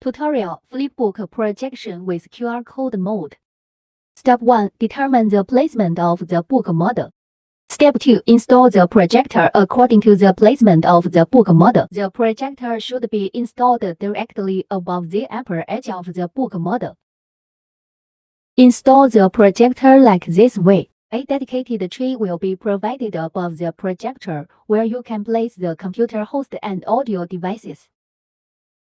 Tutorial Flipbook Projection with QR Code Mode. Step 1. Determine the placement of the book model. Step 2. Install the projector according to the placement of the book model. The projector should be installed directly above the upper edge of the book model. Install the projector like this way. A dedicated tray will be provided above the projector where you can place the computer host and audio devices.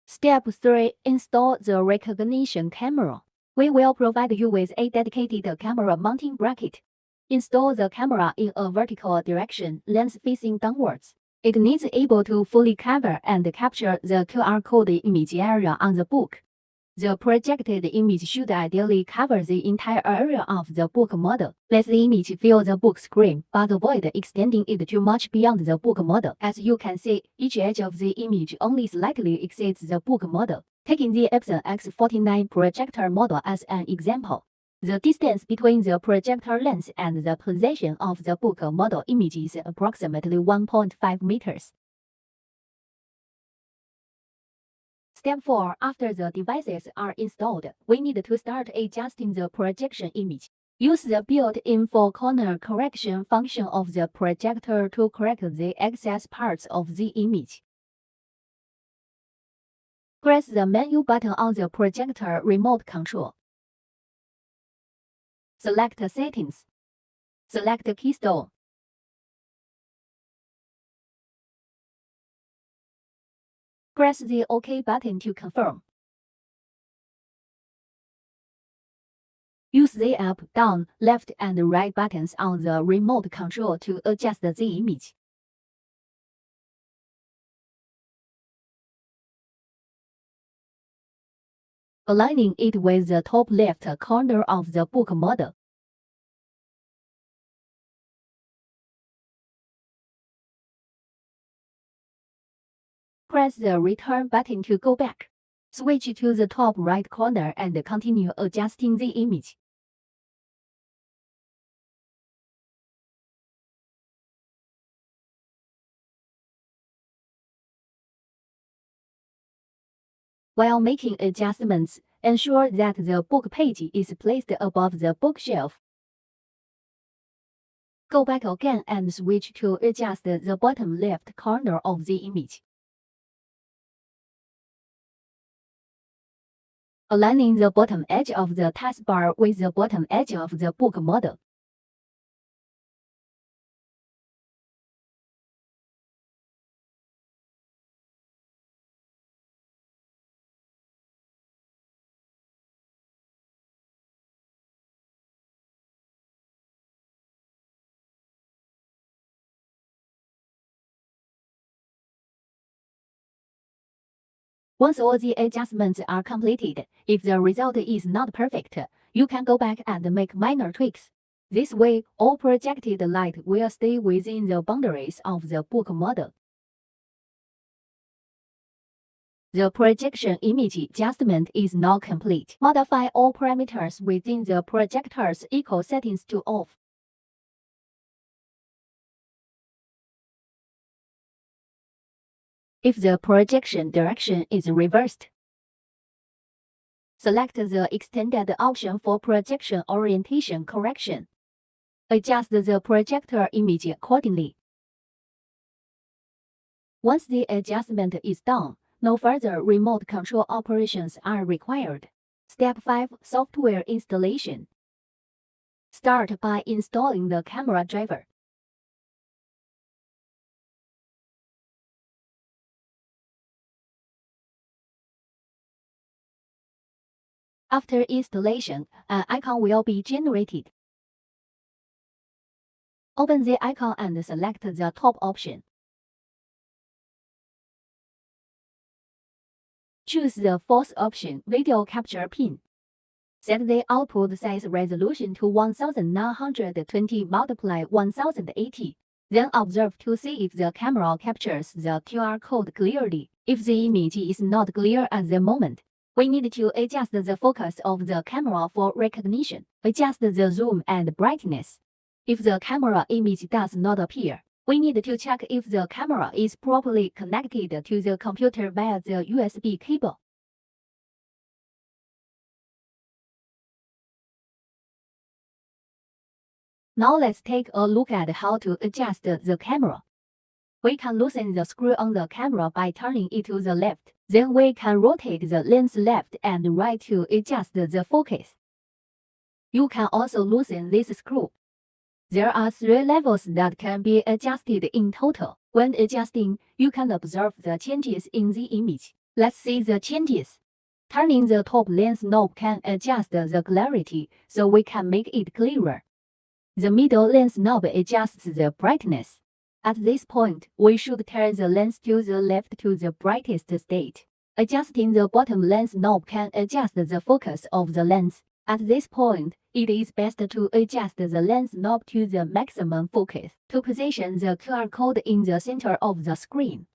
Step 3. Install the recognition camera. We will provide you with a dedicated camera mounting bracket. Install the camera in a vertical direction, lens facing downwards. It needs able to fully cover and capture the QR code image area on the book. The projected image should ideally cover the entire area of the book model. Let the image fill the book screen, but avoid extending it too much beyond the book model. As you can see, each edge of the image only slightly exceeds the book model. Taking the Epson X49 projector model as an example, the distance between the projector lens and the position of the book model image is approximately 1.5 meters. Step 4. After the devices are installed, we need to start adjusting the projection image. Use the built-in four-corner correction function of the projector to correct the excess parts of the image. Press the menu button on the projector remote control. Select Settings. Select Keystone. Press the OK button to confirm. Use the up, down, left, and right buttons on the remote control to adjust the image. Aligning it with the top left corner of the book model. Press the return button to go back. Switch to the top right corner and continue adjusting the image. While making adjustments, ensure that the book page is placed above the bookshelf. Go back again and switch to adjust the bottom left corner of the image. Aligning the bottom edge of the taskbar with the bottom edge of the book model. Once all the adjustments are completed, if the result is not perfect, you can go back and make minor tweaks. This way, all projected light will stay within the boundaries of the book model. The projection image adjustment is now complete. Modify all parameters within the projector's equal settings to off. If the projection direction is reversed, select the extended option for projection orientation correction. Adjust the projector image accordingly. Once the adjustment is done, no further remote control operations are required. Step 5. Software installation. Start by installing the camera driver. After installation, an icon will be generated. Open the icon and select the top option. Choose the fourth option, Video Capture Pin. Set the output size resolution to 1920 × 1080. Then observe to see if the camera captures the QR code clearly. If the image is not clear at the moment, we need to adjust the focus of the camera for recognition. Adjust the zoom and brightness. If the camera image does not appear, we need to check if the camera is properly connected to the computer via the USB cable. Now let's take a look at how to adjust the camera. We can loosen the screw on the camera by turning it to the left. Then we can rotate the lens left and right to adjust the focus. You can also loosen this screw. There are 3 levels that can be adjusted in total. When adjusting, you can observe the changes in the image. Let's see the changes. Turning the top lens knob can adjust the clarity, so we can make it clearer. The middle lens knob adjusts the brightness. At this point, we should turn the lens to the left to the brightest state. Adjusting the bottom lens knob can adjust the focus of the lens. At this point, it is best to adjust the lens knob to the maximum focus to position the QR code in the center of the screen.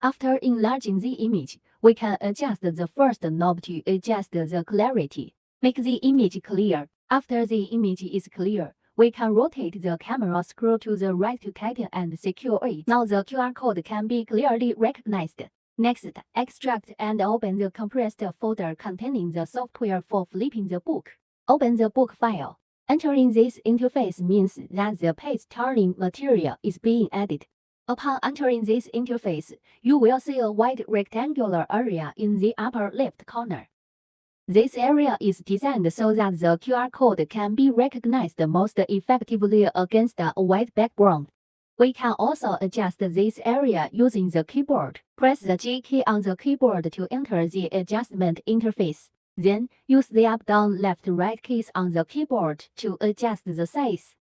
After enlarging the image, we can adjust the first knob to adjust the clarity. Make the image clear. After the image is clear, we can rotate the camera screw to the right to tighten and secure it. Now the QR code can be clearly recognized. Next, extract and open the compressed folder containing the software for flipping the book. Open the book file. Entering this interface means that the page turning material is being added. Upon entering this interface, you will see a white rectangular area in the upper left corner. This area is designed so that the QR code can be recognized most effectively against a white background. We can also adjust this area using the keyboard. Press the G key on the keyboard to enter the adjustment interface. Then, use the up, down, left, right keys on the keyboard to adjust the size.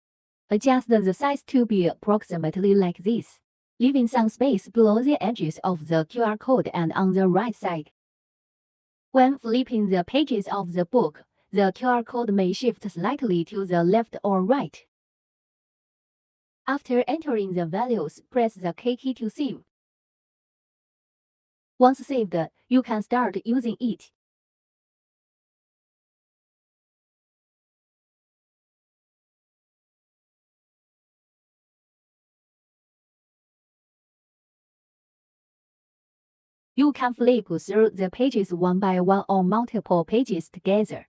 Adjust the size to be approximately like this, leaving some space below the edges of the QR code and on the right side. When flipping the pages of the book, the QR code may shift slightly to the left or right. After entering the values, press the K key to save. Once saved, you can start using it. You can flip through the pages one by one or multiple pages together.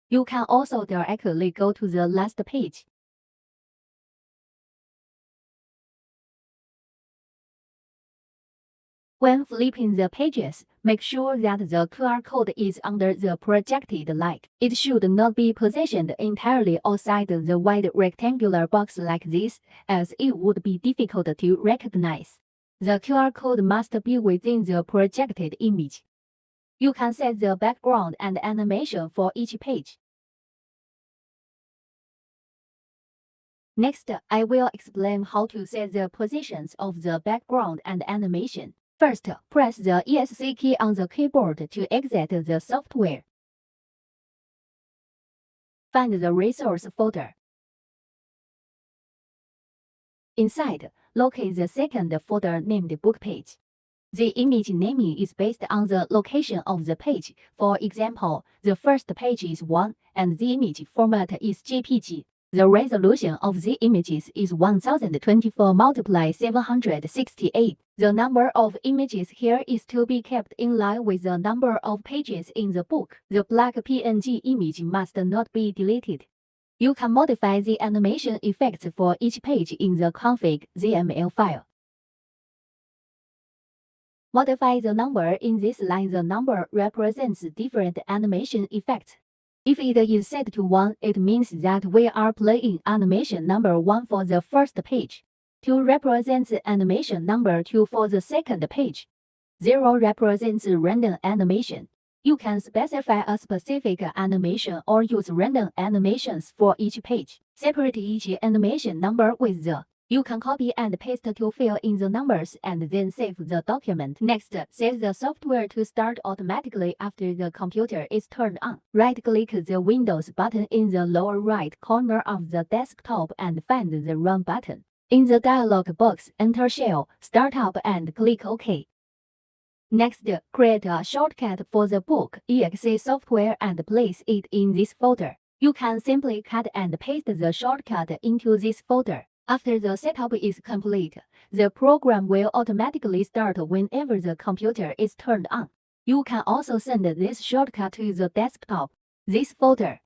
You can also directly go to the last page. When flipping the pages, make sure that the QR code is under the projected light. It should not be positioned entirely outside the wide rectangular box like this, as it would be difficult to recognize. The QR code must be within the projected image. You can set the background and animation for each page. Next, I will explain how to set the positions of the background and animation. First, press the ESC key on the keyboard to exit the software. Find the resource folder. Inside, locate the second folder named Book Page. The image naming is based on the location of the page. For example, the first page is 1, and the image format is JPG. The resolution of the images is 1024 × 768. The number of images here is to be kept in line with the number of pages in the book. The black PNG image must not be deleted. You can modify the animation effects for each page in the config.zml file. Modify the number in this line. The number represents different animation effects. If it is set to 1, it means that we are playing animation number 1 for the first page. 2 represents animation number 2 for the second page. 0 represents random animation. You can specify a specific animation or use random animations for each page. Separate each animation number with the. You can copy and paste to fill in the numbers and then save the document. Next, set the software to start automatically after the computer is turned on. Right-click the Windows button in the lower right corner of the desktop and find the Run button. In the dialog box, enter Shell, Startup and click OK. Next, create a shortcut for the book exe software and place it in this folder. You can simply cut and paste the shortcut into this folder. After the setup is complete, the program will automatically start whenever the computer is turned on. You can also send this shortcut to the desktop. This folder